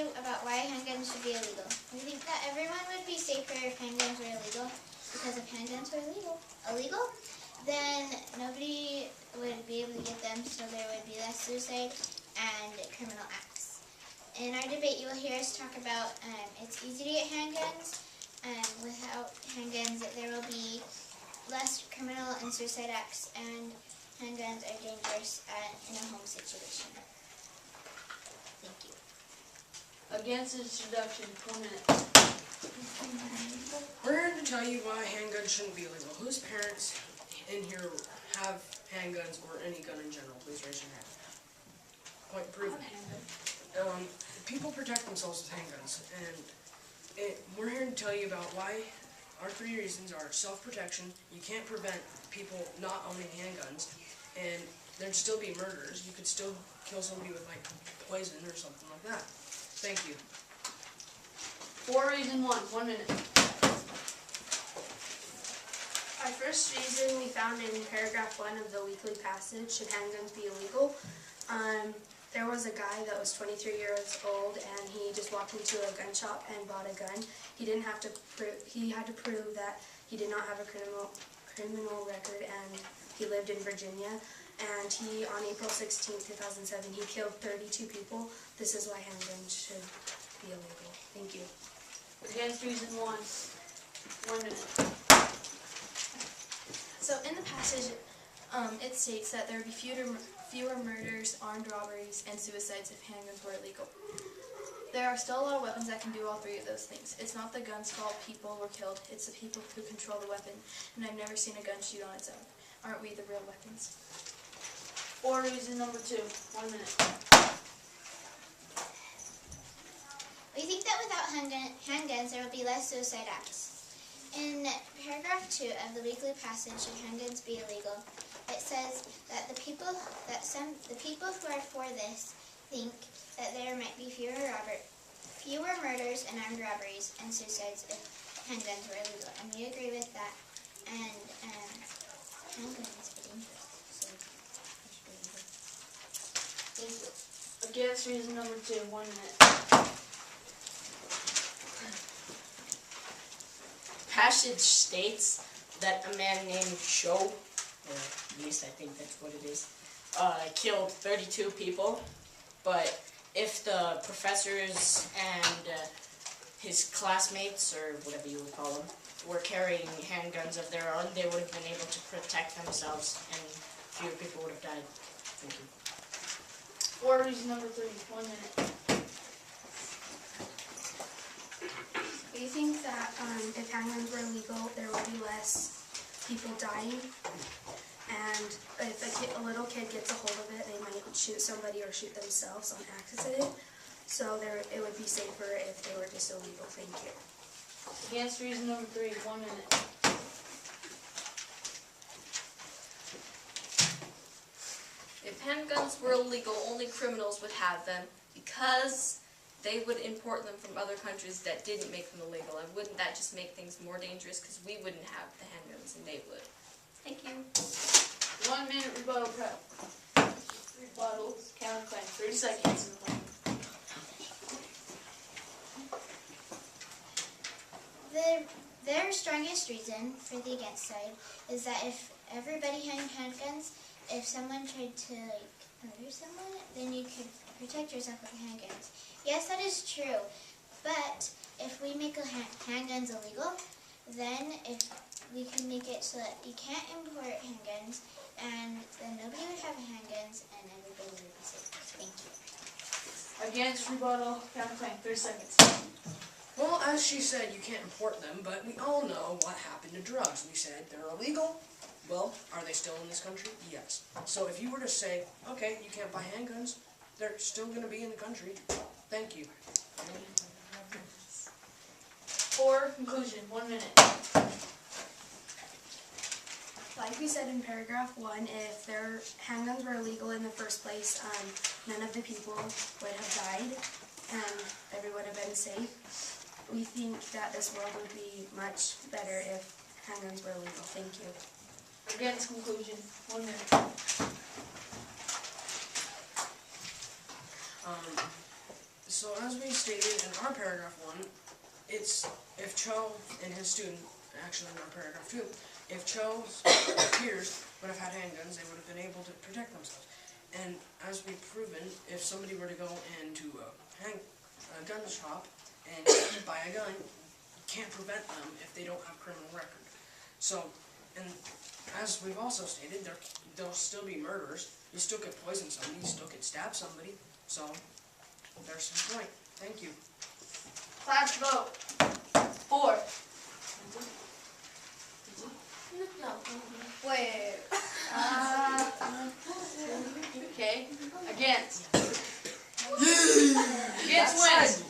you about why handguns should be illegal. We think that everyone would be safer if handguns were illegal, because if handguns were illegal, then nobody would be able to get them, so there would be less suicide and criminal acts. In our debate, you will hear us talk about it's easy to get handguns, and without handguns, there will be less criminal and suicide acts, and handguns are dangerous in a home situation. Thank you. Against introduction, 1 minute. We're here to tell you why handguns shouldn't be illegal. Whose parents in here have handguns or any gun in general? Please raise your hand. Point proven. People protect themselves with handguns, and we're here to tell you about why. Our 3 reasons are self-protection. You can't prevent people not owning handguns, and there'd still be murders. You could still kill somebody with like poison or something like that. Thank you. 4 reason 1 minute. Our first reason we found in paragraph 1 of the weekly passage, should handguns be illegal? There was a guy that was 23 years old, and he just walked into a gun shop and bought a gun. He didn't have to he had to prove that he did not have a criminal record, and he lived in Virginia. And he, on April 16, 2007, he killed 32 people. This is why handguns should be illegal. Thank you. Against reason 1 minute. So in the passage, it states that there would be fewer murders, armed robberies, and suicides if handguns were illegal. There are still a lot of weapons that can do all 3 of those things. It's not the gun's fault people were killed, it's the people who control the weapon, and I've never seen a gun shoot on its own. Aren't we the real weapons? 4 reason number 2, 1 minute. We think that without handguns, there will be less suicide acts. In paragraph 2 of the weekly passage, should handguns be illegal, it says that the people who are for this think that there might be fewer murders and armed robberies and suicides if handguns were illegal, and we agree with that. And handguns are dangerous, so they should be illegal. Thank you. Against reason number 2, 1 minute. Passage states that a man named Cho, or at least I think that's what it is, killed 32 people. But if the professors and his classmates, or whatever you would call them, were carrying handguns of their own, they would have been able to protect themselves, and fewer people would have died. Thank you. 4 reason number 3, 1 minute. We think that if handguns were illegal, there would be less people dying, and if a little kid gets a hold of it, they might shoot somebody or shoot themselves on accident. So it would be safer if they were just illegal. Thank you. Against reason number 3, 1 minute. If handguns were illegal, only criminals would have them because they would import them from other countries that didn't make them illegal. And wouldn't that just make things more dangerous because we wouldn't have the handguns and they would? Thank you. 1 minute rebuttal prep. Rebuttals, counterclaim, 30 seconds. Their strongest reason for the against side is that if everybody had handguns, if someone tried to murder someone, then you could protect yourself with handguns. Yes, that is true, but if we make handguns illegal, then we can make it so that you can't import handguns, and then nobody would have handguns, and everybody would be safe. Thank you. Against rebuttal, counterclaim, 30 seconds. Well, as she said, you can't import them, but we all know what happened to drugs. We said they're illegal. Well, are they still in this country? Yes. So if you were to say, okay, you can't buy handguns, they're still going to be in the country. Thank you. For conclusion, 1 minute. Like we said in paragraph 1, if their handguns were illegal in the first place, none of the people would have died and everyone would have been safe. We think that this world would be much better if handguns were illegal. Thank you. Against conclusion, 1 minute. So as we stated in our paragraph 1, it's if Cho and his student, actually in our paragraph 2, if Cho's peers would have had handguns, they would have been able to protect themselves. And as we've proven, if somebody were to go into a gun shop and buy a gun, you can't prevent them if they don't have criminal record. So, and as we've also stated, there'll still be murders. You still could poison somebody, you still could stab somebody. So, there's some point. Thank you. Class vote. 4. No. Wait. Okay. Against. Against wins.